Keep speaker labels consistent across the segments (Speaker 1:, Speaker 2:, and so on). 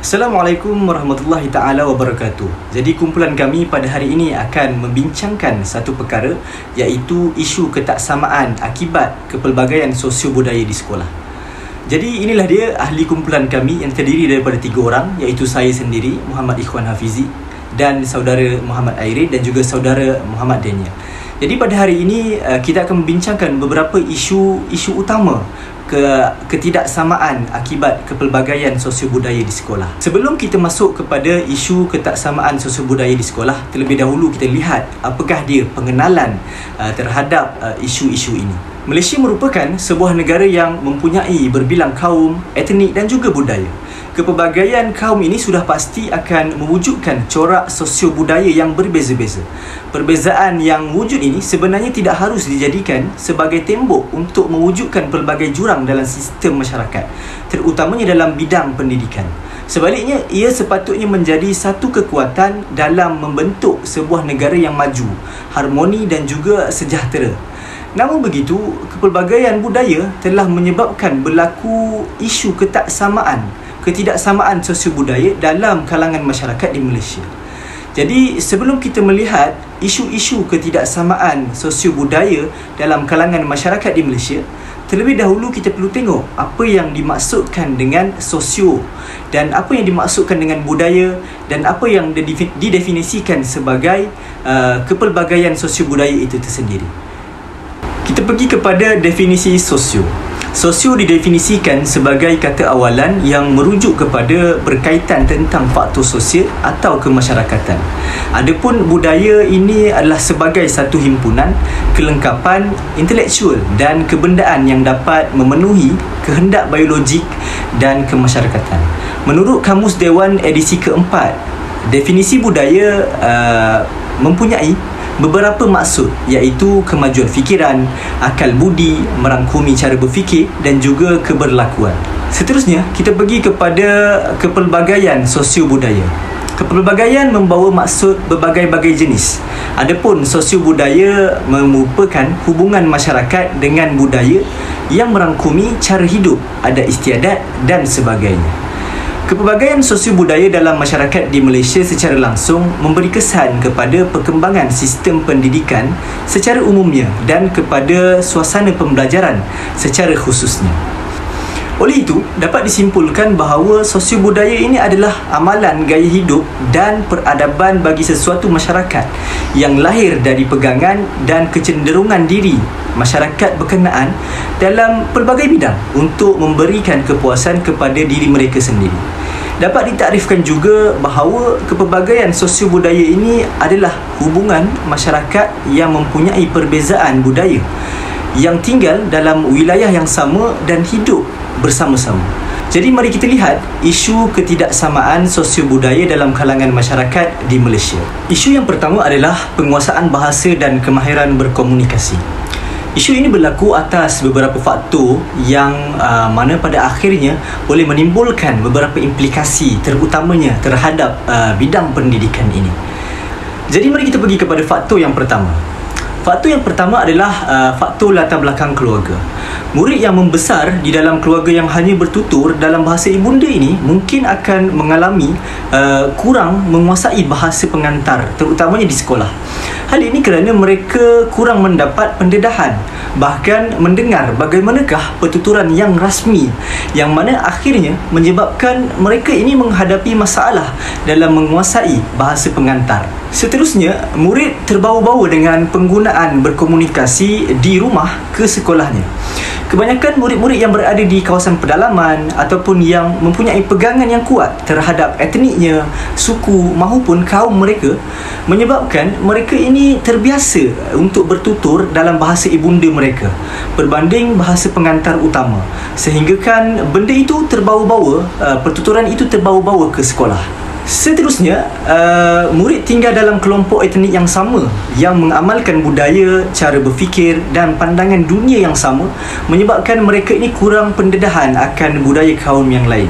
Speaker 1: Assalamualaikum warahmatullahi ta'ala wabarakatuh. Jadi kumpulan kami pada hari ini akan membincangkan satu perkara, iaitu isu ketaksamaan akibat kepelbagaian sosio-budaya di sekolah. Jadi inilah dia ahli kumpulan kami yang terdiri daripada 3 orang, iaitu saya sendiri, Muhammad Ikhwan Hafizi, dan saudara Muhammad Airin dan juga saudara Muhammad Daniel. Jadi pada hari ini kita akan membincangkan beberapa isu utama ketidaksamaan akibat kepelbagaian sosio-budaya di sekolah. Sebelum kita masuk kepada isu ketaksamaan sosio-budaya di sekolah, terlebih dahulu kita lihat apakah dia pengenalan terhadap isu-isu ini. Malaysia merupakan sebuah negara yang mempunyai berbilang kaum, etnik dan juga budaya. Kepelbagaian kaum ini sudah pasti akan mewujudkan corak sosio-budaya yang berbeza-beza. Perbezaan yang wujud ini sebenarnya tidak harus dijadikan sebagai tembok untuk mewujudkan pelbagai jurang dalam sistem masyarakat, terutamanya dalam bidang pendidikan. Sebaliknya, ia sepatutnya menjadi satu kekuatan dalam membentuk sebuah negara yang maju, harmoni dan juga sejahtera. Namun begitu, kepelbagaian budaya telah menyebabkan berlaku isu ketidaksamaan sosio-budaya dalam kalangan masyarakat di Malaysia. Jadi sebelum kita melihat isu-isu ketidaksamaan sosio-budaya dalam kalangan masyarakat di Malaysia, terlebih dahulu kita perlu tengok apa yang dimaksudkan dengan sosio dan apa yang dimaksudkan dengan budaya dan apa yang didefinisikan sebagai kepelbagaian sosio-budaya itu tersendiri. Kita pergi kepada definisi sosio. Sosio didefinisikan sebagai kata awalan yang merujuk kepada berkaitan tentang faktor sosial atau kemasyarakatan. Adapun budaya ini adalah sebagai satu himpunan, kelengkapan intelektual dan kebendaan yang dapat memenuhi kehendak biologik dan kemasyarakatan. Menurut Kamus Dewan edisi keempat, definisi budaya mempunyai beberapa maksud, iaitu kemajuan fikiran, akal budi, merangkumi cara berfikir dan juga keberlakuan. Seterusnya, kita pergi kepada kepelbagaian sosio-budaya. Kepelbagaian membawa maksud berbagai-bagai jenis. Adapun sosio-budaya merupakan hubungan masyarakat dengan budaya yang merangkumi cara hidup, adat istiadat dan sebagainya. Kepelbagaian sosio-budaya dalam masyarakat di Malaysia secara langsung memberi kesan kepada perkembangan sistem pendidikan secara umumnya dan kepada suasana pembelajaran secara khususnya. Oleh itu, dapat disimpulkan bahawa sosio-budaya ini adalah amalan gaya hidup dan peradaban bagi sesuatu masyarakat yang lahir dari pegangan dan kecenderungan diri masyarakat berkenaan dalam pelbagai bidang untuk memberikan kepuasan kepada diri mereka sendiri. Dapat ditakrifkan juga bahawa kepelbagaian sosio-budaya ini adalah hubungan masyarakat yang mempunyai perbezaan budaya, yang tinggal dalam wilayah yang sama dan hidup bersama-sama. Jadi mari kita lihat isu ketidaksamaan sosio-budaya dalam kalangan masyarakat di Malaysia. Isu yang pertama adalah penguasaan bahasa dan kemahiran berkomunikasi. Isu ini berlaku atas beberapa faktor yang mana pada akhirnya boleh menimbulkan beberapa implikasi, terutamanya terhadap bidang pendidikan ini. Jadi mari kita pergi kepada faktor yang pertama. Faktor yang pertama adalah faktor latar belakang keluarga. Murid yang membesar di dalam keluarga yang hanya bertutur dalam bahasa ibunda ini mungkin akan mengalami kurang menguasai bahasa pengantar, terutamanya di sekolah. Hal ini kerana mereka kurang mendapat pendedahan, bahkan mendengar bagaimanakah pertuturan yang rasmi, yang mana akhirnya menyebabkan mereka ini menghadapi masalah dalam menguasai bahasa pengantar. Seterusnya, murid terbawa-bawa dengan penggunaan berkomunikasi di rumah ke sekolahnya. Kebanyakan murid-murid yang berada di kawasan pedalaman ataupun yang mempunyai pegangan yang kuat terhadap etniknya, suku maupun kaum mereka, menyebabkan mereka ini terbiasa untuk bertutur dalam bahasa ibunda mereka berbanding bahasa pengantar utama, sehinggakan benda itu terbawa-bawa, pertuturan itu terbawa-bawa ke sekolah. Seterusnya, murid tinggal dalam kelompok etnik yang sama, yang mengamalkan budaya, cara berfikir dan pandangan dunia yang sama, menyebabkan mereka ini kurang pendedahan akan budaya kaum yang lain.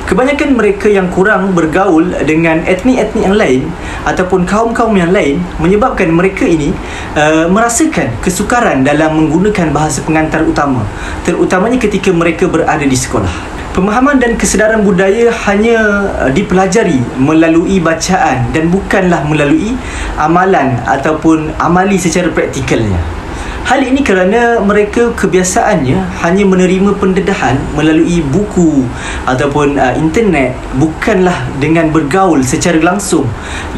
Speaker 1: Kebanyakan mereka yang kurang bergaul dengan etnik-etnik yang lain ataupun kaum-kaum yang lain menyebabkan mereka ini merasakan kesukaran dalam menggunakan bahasa pengantar utama, terutamanya ketika mereka berada di sekolah. Pemahaman dan kesedaran budaya hanya dipelajari melalui bacaan dan bukanlah melalui amalan ataupun amali secara praktikalnya. Hal ini kerana mereka kebiasaannya hanya menerima pendedahan melalui buku ataupun internet, bukanlah dengan bergaul secara langsung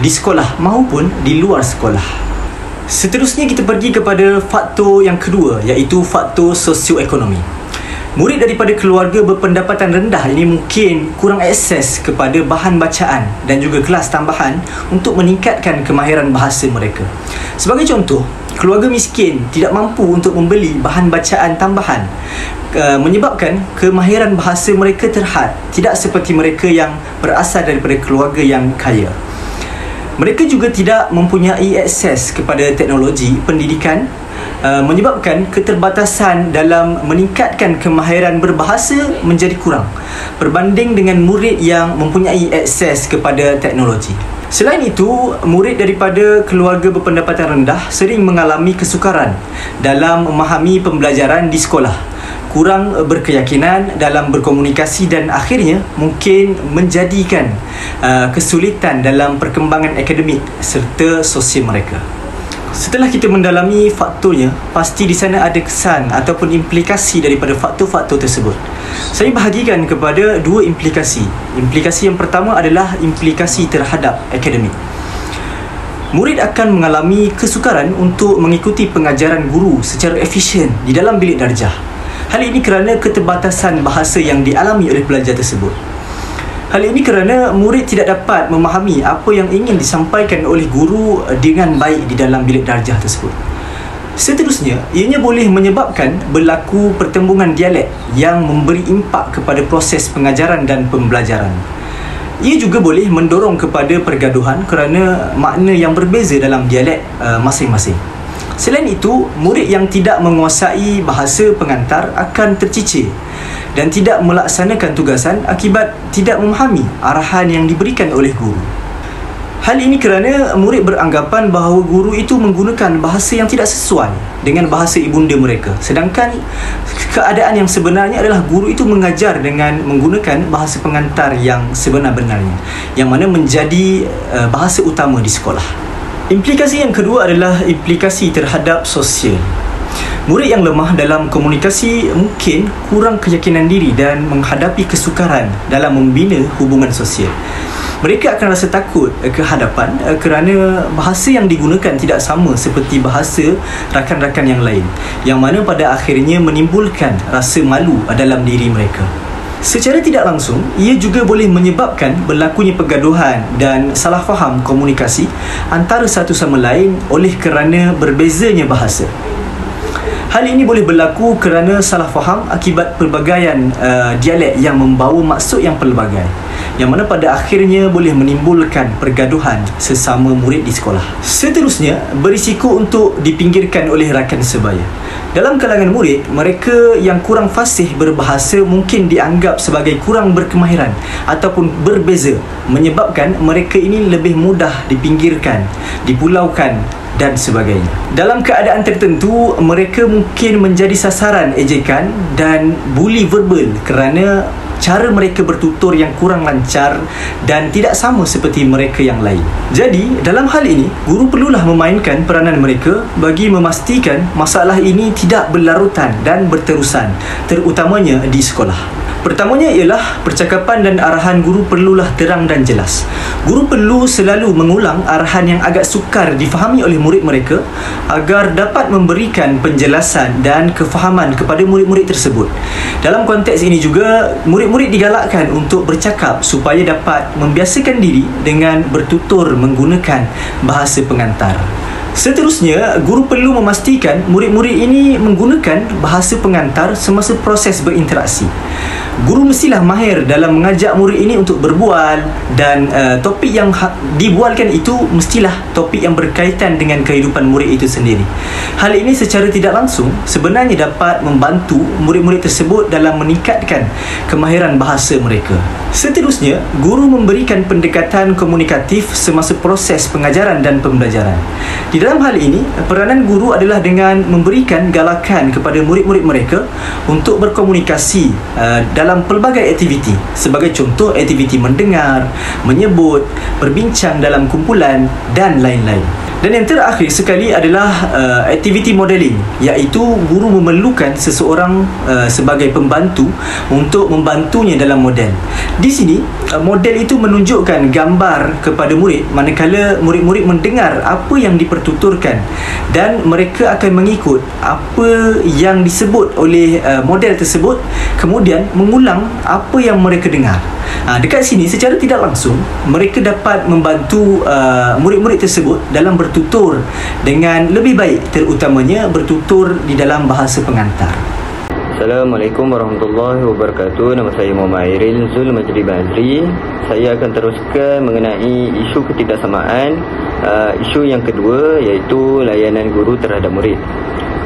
Speaker 1: di sekolah maupun di luar sekolah. Seterusnya kita pergi kepada faktor yang kedua, iaitu faktor sosioekonomi. Murid daripada keluarga berpendapatan rendah ini mungkin kurang akses kepada bahan bacaan dan juga kelas tambahan untuk meningkatkan kemahiran bahasa mereka. Sebagai contoh, keluarga miskin tidak mampu untuk membeli bahan bacaan tambahan, menyebabkan kemahiran bahasa mereka terhad, tidak seperti mereka yang berasal daripada keluarga yang kaya. Mereka juga tidak mempunyai akses kepada teknologi pendidikan, menyebabkan keterbatasan dalam meningkatkan kemahiran berbahasa menjadi kurang berbanding dengan murid yang mempunyai akses kepada teknologi. Selain itu, murid daripada keluarga berpendapatan rendah sering mengalami kesukaran dalam memahami pembelajaran di sekolah, kurang berkeyakinan dalam berkomunikasi dan akhirnya mungkin menjadikan kesulitan dalam perkembangan akademik serta sosial mereka. Setelah kita mendalami faktornya, pasti di sana ada kesan ataupun implikasi daripada faktor-faktor tersebut. Saya bahagikan kepada dua implikasi. Implikasi yang pertama adalah implikasi terhadap akademik. Murid akan mengalami kesukaran untuk mengikuti pengajaran guru secara efisien di dalam bilik darjah. Hal ini kerana keterbatasan bahasa yang dialami oleh pelajar tersebut. Hal ini kerana murid tidak dapat memahami apa yang ingin disampaikan oleh guru dengan baik di dalam bilik darjah tersebut. Seterusnya, ianya boleh menyebabkan berlaku pertembungan dialek yang memberi impak kepada proses pengajaran dan pembelajaran. Ia juga boleh mendorong kepada pergaduhan kerana makna yang berbeza dalam dialek masing-masing. Selain itu, murid yang tidak menguasai bahasa pengantar akan tercicir dan tidak melaksanakan tugasan akibat tidak memahami arahan yang diberikan oleh guru. Hal ini kerana murid beranggapan bahawa guru itu menggunakan bahasa yang tidak sesuai dengan bahasa ibunda mereka, sedangkan keadaan yang sebenarnya adalah guru itu mengajar dengan menggunakan bahasa pengantar yang sebenar-benarnya, yang mana menjadi bahasa utama di sekolah. Implikasi yang kedua adalah implikasi terhadap sosial. Murid yang lemah dalam komunikasi mungkin kurang keyakinan diri dan menghadapi kesukaran dalam membina hubungan sosial. Mereka akan rasa takut ke hadapan kerana bahasa yang digunakan tidak sama seperti bahasa rakan-rakan yang lain, yang mana pada akhirnya menimbulkan rasa malu dalam diri mereka. Secara tidak langsung, ia juga boleh menyebabkan berlakunya pergaduhan dan salah faham komunikasi antara satu sama lain oleh kerana berbezanya bahasa. Hal ini boleh berlaku kerana salah faham akibat pelbagaian dialek yang membawa maksud yang pelbagai, yang mana pada akhirnya boleh menimbulkan pergaduhan sesama murid di sekolah. Seterusnya, berisiko untuk dipinggirkan oleh rakan sebaya. Dalam kalangan murid, mereka yang kurang fasih berbahasa mungkin dianggap sebagai kurang berkemahiran ataupun berbeza, menyebabkan mereka ini lebih mudah dipinggirkan, dipulaukan dan sebagainya. Dalam keadaan tertentu, mereka mungkin menjadi sasaran ejekan dan buli verbal kerana cara mereka bertutur yang kurang lancar dan tidak sama seperti mereka yang lain. Jadi, dalam hal ini, guru perlulah memainkan peranan mereka bagi memastikan masalah ini tidak berlarutan dan berterusan, terutamanya di sekolah. Pertamanya ialah percakapan dan arahan guru perlulah terang dan jelas. Guru perlu selalu mengulang arahan yang agak sukar difahami oleh murid mereka agar dapat memberikan penjelasan dan kefahaman kepada murid-murid tersebut. Dalam konteks ini juga, murid-murid digalakkan untuk bercakap supaya dapat membiasakan diri dengan bertutur menggunakan bahasa pengantar. Seterusnya, guru perlu memastikan murid-murid ini menggunakan bahasa pengantar semasa proses berinteraksi. Guru mestilah mahir dalam mengajak murid ini untuk berbual dan topik yang dibualkan itu mestilah topik yang berkaitan dengan kehidupan murid itu sendiri. Hal ini secara tidak langsung sebenarnya dapat membantu murid-murid tersebut dalam meningkatkan kemahiran bahasa mereka. Seterusnya, guru memberikan pendekatan komunikatif semasa proses pengajaran dan pembelajaran. Di dalam hal ini, peranan guru adalah dengan memberikan galakan kepada murid-murid mereka untuk berkomunikasi dalam pelbagai aktiviti. Sebagai contoh, aktiviti mendengar, menyebut, berbincang dalam kumpulan dan lain-lain. Dan yang terakhir sekali adalah aktiviti modeling, iaitu guru memerlukan seseorang sebagai pembantu untuk membantunya dalam model. Di sini, model itu menunjukkan gambar kepada murid manakala murid-murid mendengar apa yang dipertuturkan dan mereka akan mengikut apa yang disebut oleh model tersebut, kemudian mengulang apa yang mereka dengar. Dekat sini secara tidak langsung mereka dapat membantu murid-murid tersebut dalam bertutur dengan lebih baik, terutamanya bertutur di dalam bahasa pengantar.
Speaker 2: Assalamualaikum warahmatullahi wabarakatuh. Nama saya Muhammad Airil Zul Majdi Bazri. Saya akan teruskan mengenai isu ketidaksamaan. Isu yang kedua iaitu layanan guru terhadap murid.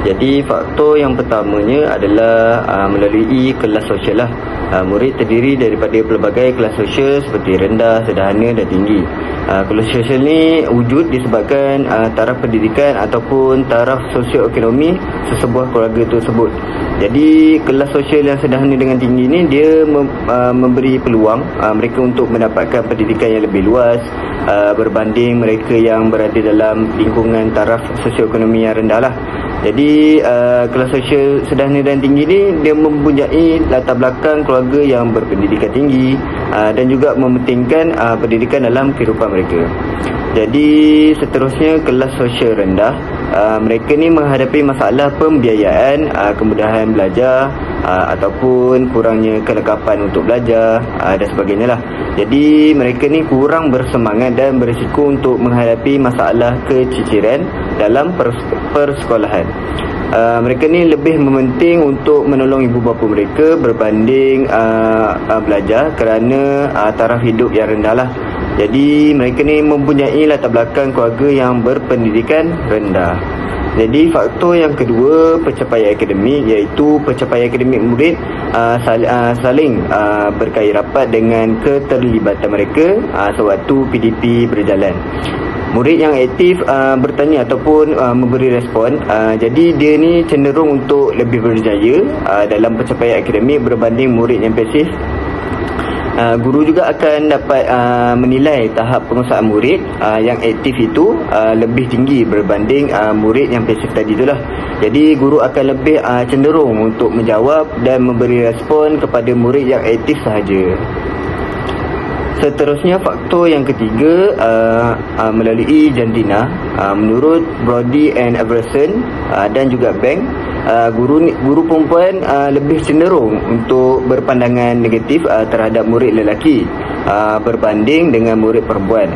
Speaker 2: Jadi faktor yang pertamanya adalah melalui kelas sosial lah. Murid terdiri daripada pelbagai kelas sosial seperti rendah, sederhana dan tinggi. Kelas sosial ni wujud disebabkan taraf pendidikan ataupun taraf sosioekonomi sesebuah keluarga tersebut. Jadi kelas sosial yang sederhana dengan tinggi ni dia memberi peluang mereka untuk mendapatkan pendidikan yang lebih luas berbanding mereka yang berada dalam lingkungan taraf sosioekonomi yang rendah lah. Jadi kelas sosial sederhana dan tinggi ni dia mempunyai latar belakang keluarga yang berpendidikan tinggi dan juga mementingkan pendidikan dalam kehidupan mereka. Jadi seterusnya kelas sosial rendah, mereka ni menghadapi masalah pembiayaan, kemudahan belajar ataupun kurangnya kelengkapan untuk belajar dan sebagainya lah. Jadi mereka ni kurang bersemangat dan berisiko untuk menghadapi masalah keciciran dalam persekolahan. Mereka ni lebih mementing untuk menolong ibu bapa mereka berbanding belajar kerana taraf hidup yang rendah lah. Jadi mereka ni mempunyai latar belakang keluarga yang berpendidikan rendah. Jadi faktor yang kedua, pencapaian akademik, iaitu pencapaian akademik murid saling berkait rapat dengan keterlibatan mereka sewaktu PDP berjalan. Murid yang aktif bertanya ataupun memberi respon, jadi dia ni cenderung untuk lebih berjaya dalam pencapaian akademik berbanding murid yang pasif. Guru juga akan dapat menilai tahap penguasaan murid yang aktif itu lebih tinggi berbanding murid yang pasif tadi itulah. Jadi guru akan lebih cenderung untuk menjawab dan memberi respon kepada murid yang aktif sahaja. Seterusnya faktor yang ketiga melalui jantina. Menurut Brody and Everson dan juga Bank, guru perempuan lebih cenderung untuk berpandangan negatif terhadap murid lelaki berbanding dengan murid perempuan.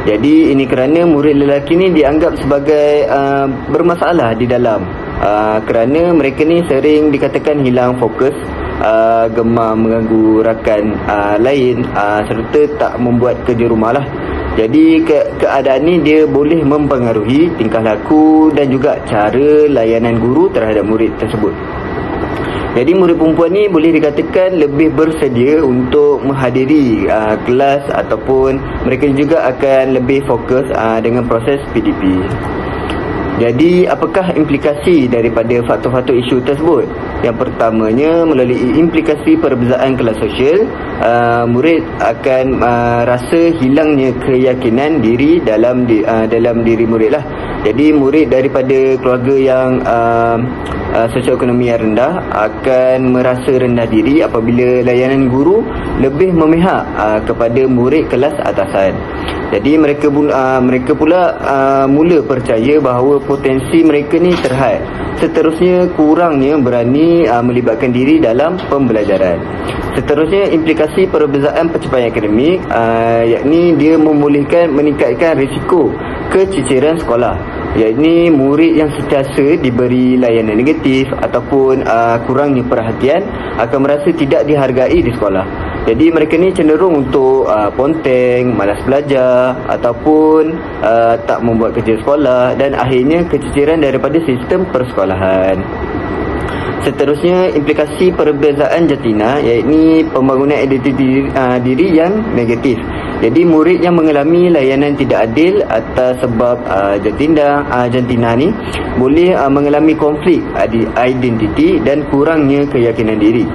Speaker 2: Jadi ini kerana murid lelaki ni dianggap sebagai bermasalah di dalam kerana mereka ni sering dikatakan hilang fokus, gemar mengganggu rakan lain serta tak membuat kerja rumah lah. Jadi keadaan ni dia boleh mempengaruhi tingkah laku dan juga cara layanan guru terhadap murid tersebut. Jadi murid perempuan ni boleh dikatakan lebih bersedia untuk menghadiri kelas ataupun mereka juga akan lebih fokus dengan proses PDP. Jadi apakah implikasi daripada faktor-faktor isu tersebut? Yang pertamanya, melalui implikasi perbezaan kelas sosial, murid akan rasa hilangnya keyakinan diri dalam diri murid lah. Jadi murid daripada keluarga yang sosioekonomi yang rendah akan merasa rendah diri apabila layanan guru lebih memihak kepada murid kelas atasan. Jadi mereka pula mula percaya bahawa potensi mereka ni terhad. Seterusnya, kurangnya berani melibatkan diri dalam pembelajaran. Seterusnya, implikasi perbezaan pencapaian akademik, yakni dia membolehkan meningkatkan risiko keciciran sekolah. Yakni murid yang sentiasa diberi layanan negatif ataupun kurangnya perhatian akan merasa tidak dihargai di sekolah. Jadi mereka ni cenderung untuk ponteng, malas belajar ataupun tak membuat kerja sekolah dan akhirnya keciciran daripada sistem persekolahan. Seterusnya, implikasi perbezaan jantina, iaitu pembangunan identiti diri yang negatif. Jadi murid yang mengalami layanan tidak adil atas sebab jantina ni boleh mengalami konflik identiti dan kurangnya keyakinan diri.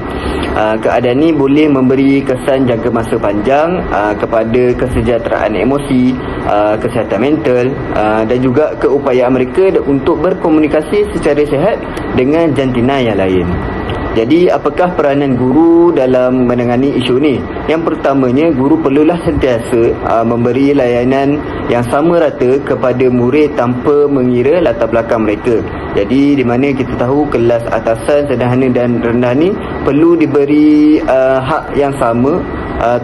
Speaker 2: Keadaan ini boleh memberi kesan jangka masa panjang kepada kesejahteraan emosi, kesihatan mental dan juga keupayaan mereka untuk berkomunikasi secara sihat dengan jantina yang lain. Jadi apakah peranan guru dalam menangani isu ni? Yang pertamanya, guru perlulah sentiasa memberi layanan yang sama rata kepada murid tanpa mengira latar belakang mereka. Jadi di mana kita tahu kelas atasan, sederhana dan rendah ni perlu diberi hak yang sama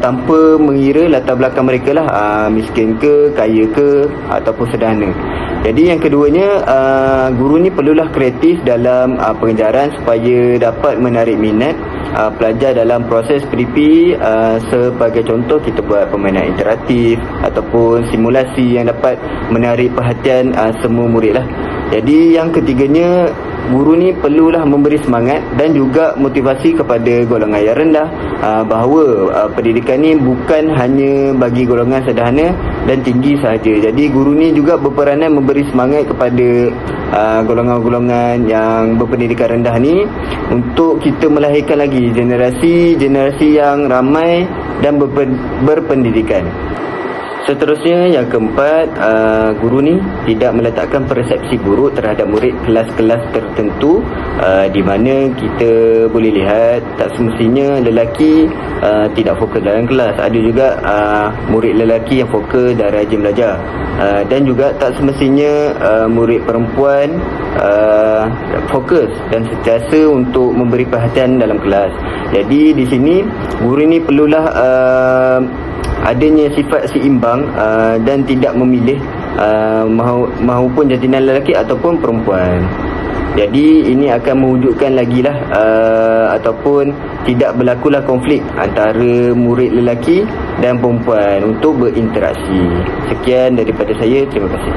Speaker 2: tanpa mengira latar belakang mereka lah, miskin ke, kaya ke ataupun sederhana. Jadi yang keduanya, guru ni perlulah kreatif dalam pengajaran supaya dapat menarik minat pelajar dalam proses PDP. Sebagai contoh, kita buat permainan interaktif ataupun simulasi yang dapat menarik perhatian semua murid lah. Jadi yang ketiganya, guru ni perlulah memberi semangat dan juga motivasi kepada golongan yang rendah, bahawa pendidikan ni bukan hanya bagi golongan sederhana dan tinggi sahaja. Jadi guru ni juga berperanan memberi semangat kepada golongan-golongan yang berpendidikan rendah ni untuk kita melahirkan lagi generasi yang ramai dan berpendidikan. Seterusnya, yang keempat, guru ni tidak meletakkan persepsi buruk terhadap murid kelas-kelas tertentu, di mana kita boleh lihat tak semestinya lelaki tidak fokus dalam kelas. Ada juga murid lelaki yang fokus dan rajin belajar, dan juga tak semestinya murid perempuan fokus dan sentiasa untuk memberi perhatian dalam kelas. Jadi di sini guru ni perlulah adanya sifat seimbang dan tidak memilih mahupun jantina lelaki ataupun perempuan. Jadi ini akan mewujudkan lagi lah ataupun tidak berlakulah konflik antara murid lelaki dan perempuan untuk berinteraksi. Sekian daripada saya, terima kasih.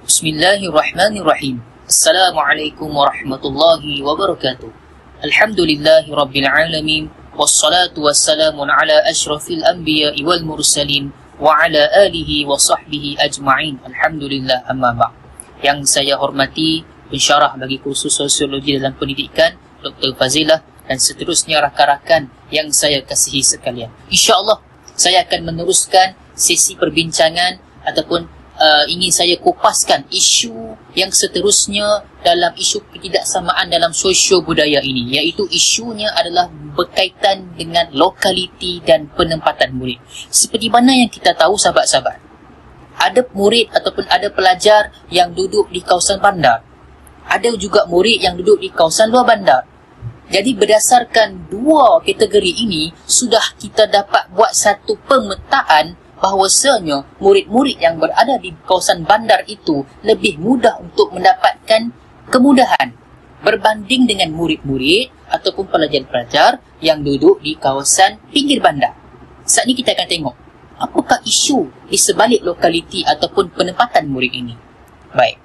Speaker 3: Bismillahirrahmanirrahim. Assalamualaikum warahmatullahi wabarakatuh. Alhamdulillahirabbil alamin. Wassalatu wassalamu ala asyrafil anbiya'i wal mursalin wa ala alihi wa sahbihi ajma'in. Alhamdulillah, amma ba'd. Yang saya hormati pensyarah bagi kursus sosiologi dalam pendidikan, Dr. Fazilah, dan seterusnya rakan-rakan yang saya kasihi sekalian. InsyaAllah saya akan meneruskan sesi perbincangan ataupun ingin saya kupaskan isu yang seterusnya dalam isu ketidaksamaan dalam sosio budaya ini, iaitu isunya adalah berkaitan dengan lokaliti dan penempatan murid. Seperti mana yang kita tahu, sahabat-sahabat, ada murid ataupun ada pelajar yang duduk di kawasan bandar, ada juga murid yang duduk di kawasan luar bandar. Jadi berdasarkan dua kategori ini, sudah kita dapat buat satu pemetaan bahawasanya murid-murid yang berada di kawasan bandar itu lebih mudah untuk mendapatkan kemudahan berbanding dengan murid-murid ataupun pelajar-pelajar yang duduk di kawasan pinggir bandar. Saat ini kita akan tengok apakah isu di sebalik lokaliti ataupun penempatan murid ini. Baik.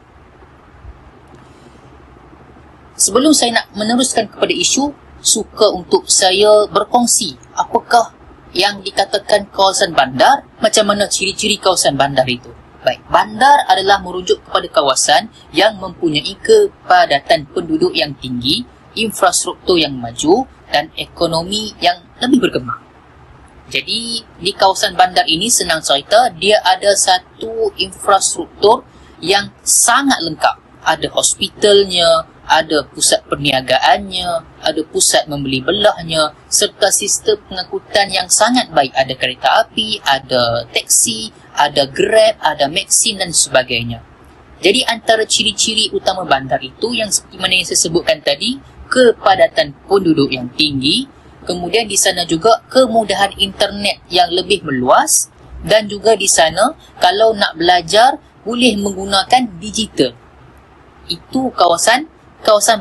Speaker 3: Sebelum saya nak meneruskan kepada isu, suka untuk saya berkongsi apakah yang dikatakan kawasan bandar, macam mana ciri-ciri kawasan bandar itu. Baik, bandar adalah merujuk kepada kawasan yang mempunyai kepadatan penduduk yang tinggi, infrastruktur yang maju dan ekonomi yang lebih berkembang. Jadi di kawasan bandar ini, senang cerita, dia ada satu infrastruktur yang sangat lengkap. Ada hospitalnya, ada pusat perniagaannya, ada pusat membeli belahnya, serta sistem pengangkutan yang sangat baik. Ada kereta api, ada teksi, ada Grab, ada Maxim dan sebagainya. Jadi antara ciri-ciri utama bandar itu yang seperti mana yang saya sebutkan tadi, kepadatan penduduk yang tinggi, kemudian di sana juga kemudahan internet yang lebih meluas, dan juga di sana kalau nak belajar boleh menggunakan digital. Itu kawasan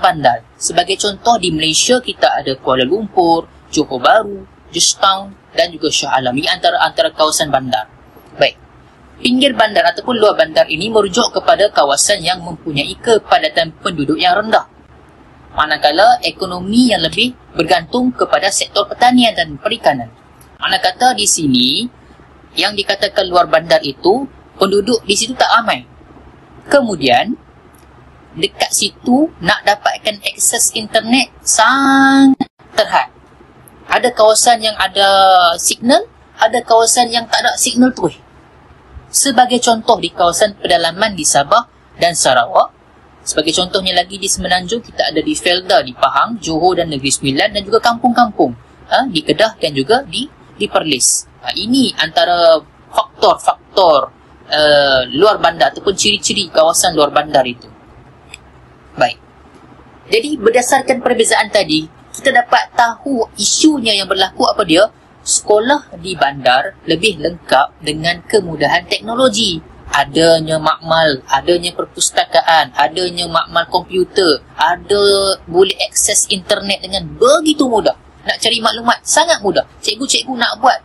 Speaker 3: bandar. Sebagai contoh, di Malaysia kita ada Kuala Lumpur, Johor Bahru, Georgetown dan juga Shah Alam. Ini antara kawasan bandar. Baik. Pinggir bandar ataupun luar bandar ini merujuk kepada kawasan yang mempunyai kepadatan penduduk yang rendah, manakala ekonomi yang lebih bergantung kepada sektor pertanian dan perikanan. Manakala di sini yang dikatakan luar bandar itu, penduduk di situ tak ramai. Kemudian, dekat situ nak dapatkan akses internet sangat terhad. Ada kawasan yang ada signal, ada kawasan yang tak ada signal terus. Sebagai contoh di kawasan pedalaman di Sabah dan Sarawak, sebagai contohnya lagi di Semenanjung, kita ada di Felda, di Pahang, Johor dan Negeri Sembilan, dan juga kampung-kampung di Kedah dan juga di Perlis. Ini antara faktor-faktor luar bandar ataupun ciri-ciri kawasan luar bandar itu. Baik. Jadi berdasarkan perbezaan tadi, kita dapat tahu isunya yang berlaku apa dia. Sekolah di bandar lebih lengkap dengan kemudahan teknologi. Adanya makmal, adanya perpustakaan, adanya makmal komputer, boleh akses internet dengan begitu mudah. Nak cari maklumat sangat mudah. Cikgu-cikgu nak buat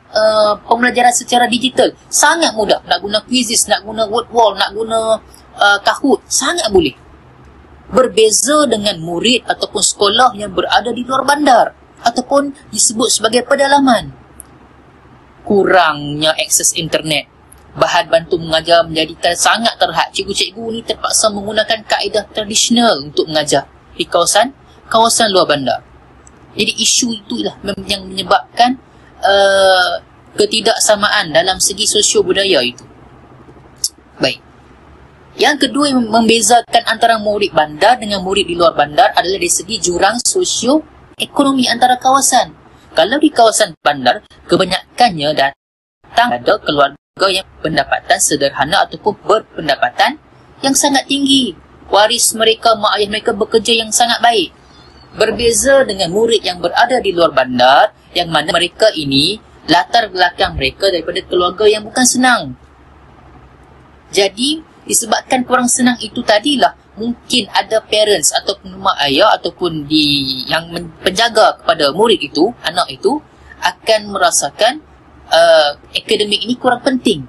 Speaker 3: pembelajaran secara digital sangat mudah. Nak guna quizzes, nak guna word wall, nak guna Kahoot, sangat boleh. Berbeza dengan murid ataupun sekolah yang berada di luar bandar ataupun disebut sebagai pedalaman. Kurangnya akses internet, bahan bantu mengajar menjadi sangat terhad. Cikgu-cikgu ni terpaksa menggunakan kaedah tradisional untuk mengajar di kawasan luar bandar. Jadi isu itulah yang menyebabkan ketidaksamaan dalam segi sosio-budaya itu. Baik. Yang kedua yang membezakan antara murid bandar dengan murid di luar bandar adalah dari segi jurang sosio-ekonomi antara kawasan. Kalau di kawasan bandar, kebanyakannya datang ada keluarga yang pendapatan sederhana ataupun berpendapatan yang sangat tinggi. Waris mereka, mak ayah mereka bekerja yang sangat baik. Berbeza dengan murid yang berada di luar bandar, yang mana mereka ini latar belakang mereka daripada keluarga yang bukan senang. Jadi, disebabkan kurang senang itu tadilah, mungkin ada parents ataupun mak ayah ataupun yang penjaga kepada murid itu, anak itu, akan merasakan akademik ini kurang penting.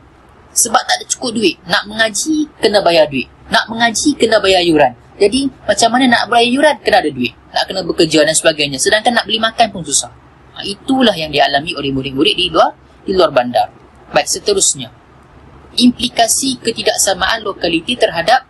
Speaker 3: Sebab tak ada cukup duit. Nak mengaji, kena bayar duit. Nak mengaji, kena bayar yuran. Jadi, macam mana nak bayar yuran, kena ada duit. Nak kena bekerja dan sebagainya. Sedangkan nak beli makan pun susah. Itulah yang dialami oleh murid-murid di luar bandar. Baik, seterusnya. Implikasi ketidaksamaan lokaliti terhadap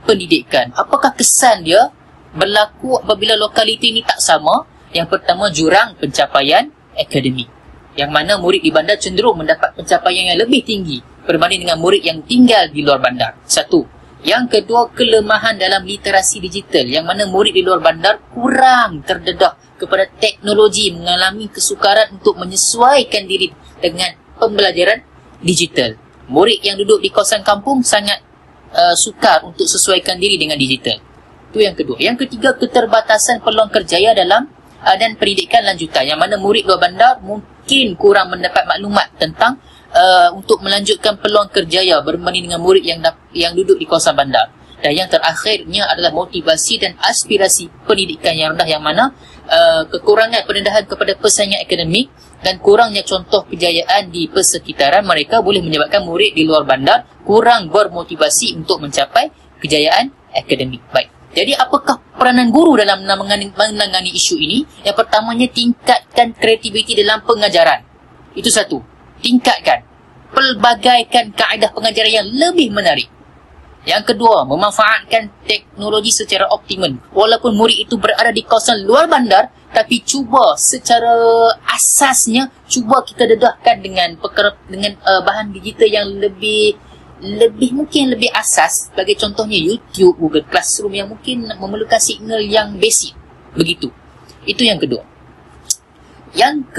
Speaker 3: pendidikan. Apakah kesan dia berlaku apabila lokaliti ini tak sama? Yang pertama, jurang pencapaian akademik. Yang mana murid di bandar cenderung mendapat pencapaian yang lebih tinggi berbanding dengan murid yang tinggal di luar bandar. Satu. Yang kedua, kelemahan dalam literasi digital. Yang mana murid di luar bandar kurang terdedah kepada teknologi, mengalami kesukaran untuk menyesuaikan diri dengan pembelajaran digital. Murid yang duduk di kawasan kampung sangat sukar untuk sesuaikan diri dengan digital. Itu yang kedua. Yang ketiga, keterbatasan peluang kerjaya dalam dan pendidikan lanjutan. Yang mana murid luar bandar mungkin kurang mendapat maklumat tentang untuk melanjutkan peluang kerjaya berbanding dengan murid yang duduk di kawasan bandar. Dan yang terakhirnya adalah motivasi dan aspirasi pendidikan yang rendah, yang mana kekurangan pendedahan kepada persaingan akademik dan kurangnya contoh kejayaan di persekitaran mereka boleh menyebabkan murid di luar bandar kurang bermotivasi untuk mencapai kejayaan akademik. Baik. Jadi apakah peranan guru dalam menangani isu ini? Yang pertamanya, tingkatkan kreativiti dalam pengajaran. Itu satu. Tingkatkan. Pelbagaikan kaedah pengajaran yang lebih menarik. Yang kedua, memanfaatkan teknologi secara optimum. Walaupun murid itu berada di kawasan luar bandar, tapi cuba secara asasnya, cuba kita dedahkan dengan bahan digital yang lebih mungkin lebih asas. Sebagai contohnya YouTube, Google Classroom yang mungkin memerlukan signal yang basic. Begitu. Itu yang kedua. Yang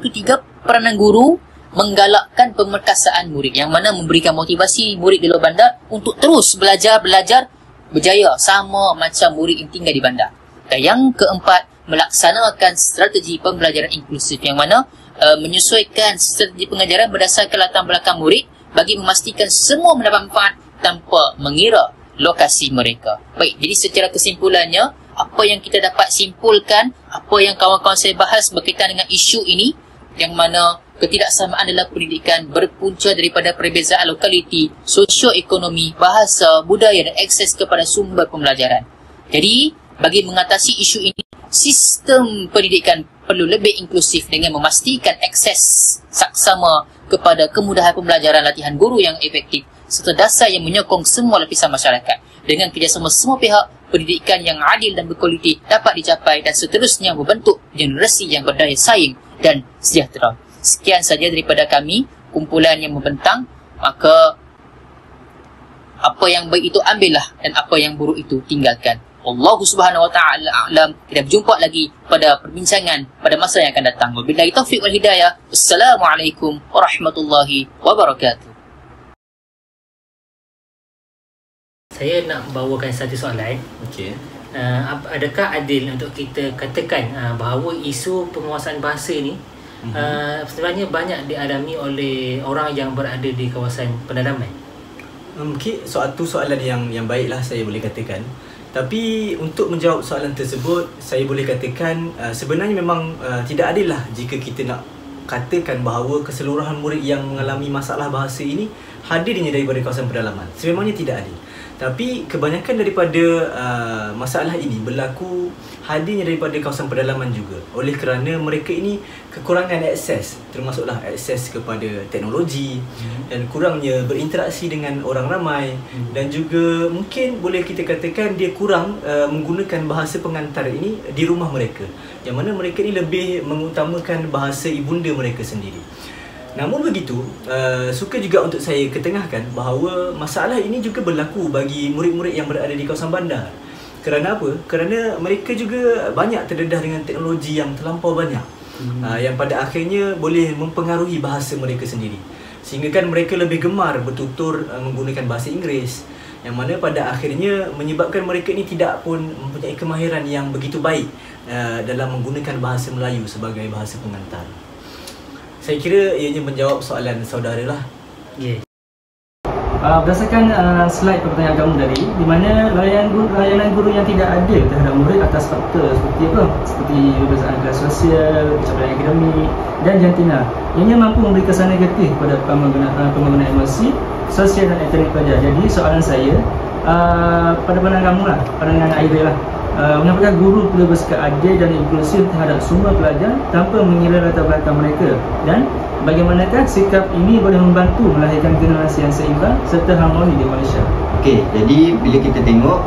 Speaker 3: ketiga, peranan guru menggalakkan pemerkasaan murid, yang mana memberikan motivasi murid di luar bandar untuk terus belajar berjaya sama macam murid yang tinggal di bandar. Dan yang keempat, melaksanakan strategi pembelajaran inklusif, yang mana menyesuaikan strategi pengajaran berdasarkan latar belakang murid bagi memastikan semua mendapat manfaat tanpa mengira lokasi mereka. Baik, jadi secara kesimpulannya, apa yang kita dapat simpulkan, apa yang kawan-kawan saya bahas berkaitan dengan isu ini, yang mana ketidaksamaan dalam pendidikan berpunca daripada perbezaan lokaliti, sosioekonomi, bahasa, budaya dan akses kepada sumber pembelajaran. Jadi, Bagi mengatasi isu ini, sistem pendidikan perlu lebih inklusif dengan memastikan akses saksama kepada kemudahan pembelajaran, latihan guru yang efektif serta dasar yang menyokong semua lapisan masyarakat. Dengan kerjasama semua pihak, pendidikan yang adil dan berkualiti dapat dicapai dan seterusnya membentuk generasi yang berdaya saing dan sejahtera. Sekian saja daripada kami, kumpulan yang membentang. Maka apa yang baik itu ambillah dan apa yang buruk itu tinggalkan. Allah Subhanahu wa taala a'lam. Kita berjumpa lagi pada perbincangan pada masa yang akan datang. Wabillahi taufiq wal hidayah. Wassalamualaikum warahmatullahi wabarakatuh.
Speaker 4: Saya nak bawakan satu soalan.
Speaker 1: Okey.
Speaker 4: Adakah adil untuk kita katakan bahawa isu penguasaan bahasa ni sebenarnya banyak dialami oleh orang yang berada di kawasan pedalaman?
Speaker 1: Mungkin suatu soalan yang baiklah saya boleh katakan. Tapi untuk menjawab soalan tersebut, saya boleh katakan sebenarnya memang tidak adil lah jika kita nak katakan bahawa keseluruhan murid yang mengalami masalah bahasa ini hadirnya daripada kawasan pedalaman. Sebenarnya tidak adil. Tapi kebanyakan daripada masalah ini berlaku hadirnya daripada kawasan pedalaman juga. Oleh kerana mereka ini kekurangan akses, termasuklah akses kepada teknologi dan kurangnya berinteraksi dengan orang ramai, dan juga mungkin boleh kita katakan dia kurang menggunakan bahasa pengantar ini di rumah mereka, yang mana mereka ini lebih mengutamakan bahasa ibunda mereka sendiri. Namun begitu, suka juga untuk saya ketengahkan bahawa masalah ini juga berlaku bagi murid-murid yang berada di kawasan bandar. Kerana apa? Kerana mereka juga banyak terdedah dengan teknologi yang terlampau banyak, yang pada akhirnya boleh mempengaruhi bahasa mereka sendiri. Sehingga kan mereka lebih gemar bertutur menggunakan bahasa Inggeris, yang mana pada akhirnya menyebabkan mereka ini tidak pun mempunyai kemahiran yang begitu baik dalam menggunakan bahasa Melayu sebagai bahasa pengantar. Saya kira ianya menjawab soalan saudara lah.
Speaker 4: Yeah.
Speaker 5: Berdasarkan slide pertanyaan kamu tadi, di mana layanan guru yang tidak adil terhadap murid atas faktor seperti apa? Seperti perbezaan kelas sosial, pencapaian akademik dan jantina. Ianya mampu memberi kesan negatif pada pembangunan emosi, sosial dan akademik pelajar. Jadi soalan saya, pada pandangan kamu lah, pandangan Aidil lah, mengapakah guru perlu bersikap adil dan inklusif terhadap semua pelajar tanpa mengira latar belakang mereka, dan bagaimanakah sikap ini boleh membantu melahirkan generasi yang seimbang serta harmoni di Malaysia?
Speaker 2: Okey, jadi bila kita tengok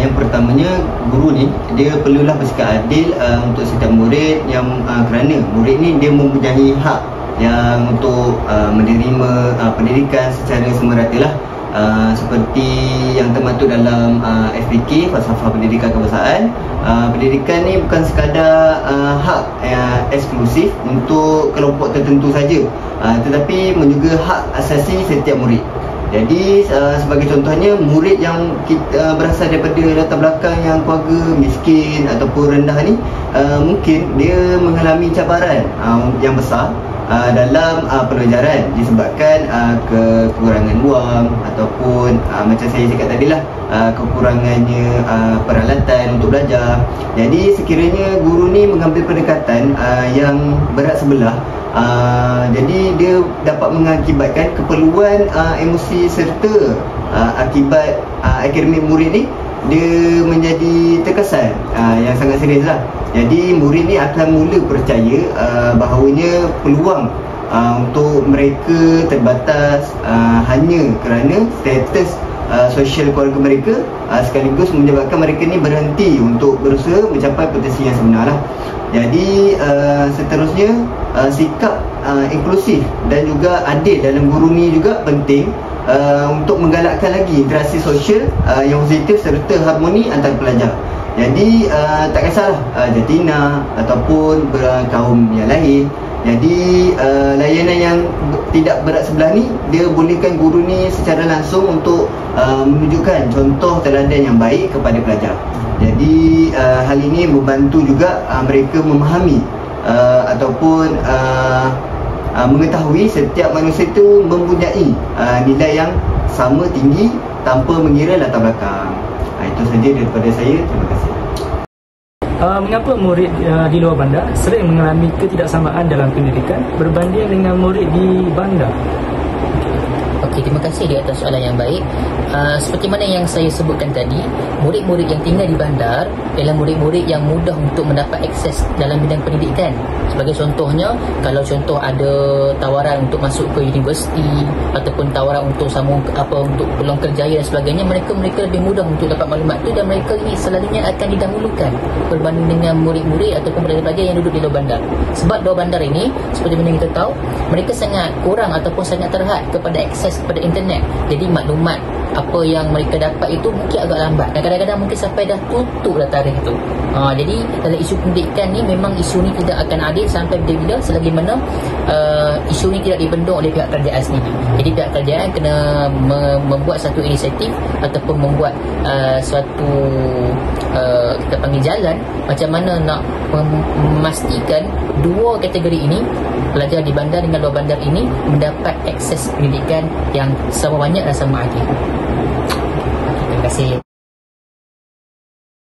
Speaker 2: yang pertamanya, guru ni dia perlulah bersikap adil untuk setiap murid, yang kerana murid ni dia mempunyai hak yang untuk menerima pendidikan secara semerata lah. Seperti yang termaktub dalam FPK, Falsafah Pendidikan Kebangsaan. Pendidikan ni bukan sekadar hak eksklusif untuk kelompok tertentu saja, tetapi juga hak asasi setiap murid. Jadi sebagai contohnya, murid yang kita berasal daripada latar belakang yang keluarga miskin ataupun rendah ni, mungkin dia mengalami cabaran yang besar dalam pelajaran disebabkan kekurangan wang ataupun macam saya cakap tadi lah, kekurangannya peralatan untuk belajar. Jadi sekiranya guru ni mengambil pendekatan yang berat sebelah, jadi dia dapat mengakibatkan keperluan emosi serta akibat akademik murid ni dia menjadi terkesan yang sangat serius lah. Jadi murid ni akan mula percaya bahawanya peluang untuk mereka terbatas hanya kerana status sosial keluarga mereka, sekaligus menyebabkan mereka ni berhenti untuk berusaha mencapai potensi yang sebenar lah. Jadi seterusnya, sikap inklusif dan juga adil dalam guru ni juga penting untuk menggalakkan lagi interaksi sosial yang positif serta harmoni antara pelajar. Jadi tak kisahlah jantina ataupun kaum yang lain. Jadi layanan yang tidak berat sebelah ni, dia bolehkan guru ni secara langsung untuk menunjukkan contoh teladan yang baik kepada pelajar. Jadi hal ini membantu juga mereka memahami ataupun mengetahui setiap manusia itu mempunyai nilai yang sama tinggi tanpa mengira latar belakang. Itu saja daripada saya. Terima kasih.
Speaker 5: Mengapa murid di luar bandar sering mengalami ketidaksamaan dalam pendidikan berbanding dengan murid di bandar?
Speaker 3: Okey, terima kasih di atas soalan yang baik. Seperti mana yang saya sebutkan tadi, murid-murid yang tinggal di bandar ialah murid-murid yang mudah untuk mendapat akses dalam bidang pendidikan. Sebagai contohnya, kalau contoh ada tawaran untuk masuk ke universiti ataupun tawaran untuk untuk peluang kerjaya dan sebagainya, mereka lebih mudah untuk dapat maklumat tu, dan mereka ini selalunya akan didahulukan berbanding dengan murid-murid ataupun pelajar-pelajar yang duduk di luar bandar. Sebab luar bandar ini, seperti mana kita tahu, mereka sangat kurang ataupun sangat terhad kepada akses kepada internet. Jadi maklumat apa yang mereka dapat itu mungkin agak lambat, dan kadang-kadang mungkin sampai dah tutup dah tarikh tu. Jadi dalam isu pendidikan ni, memang isu ni tidak akan adil sampai bila-bila selagi mana isu ni tidak dibendung oleh pihak kerajaan sendiri. Jadi pihak kerajaan kena membuat satu inisiatif ataupun membuat suatu kita panggil jalan macam mana nak memastikan dua kategori ini, pelajar di bandar dengan luar bandar ini, mendapat akses pendidikan yang sama banyak dan sama adil. Terima kasih.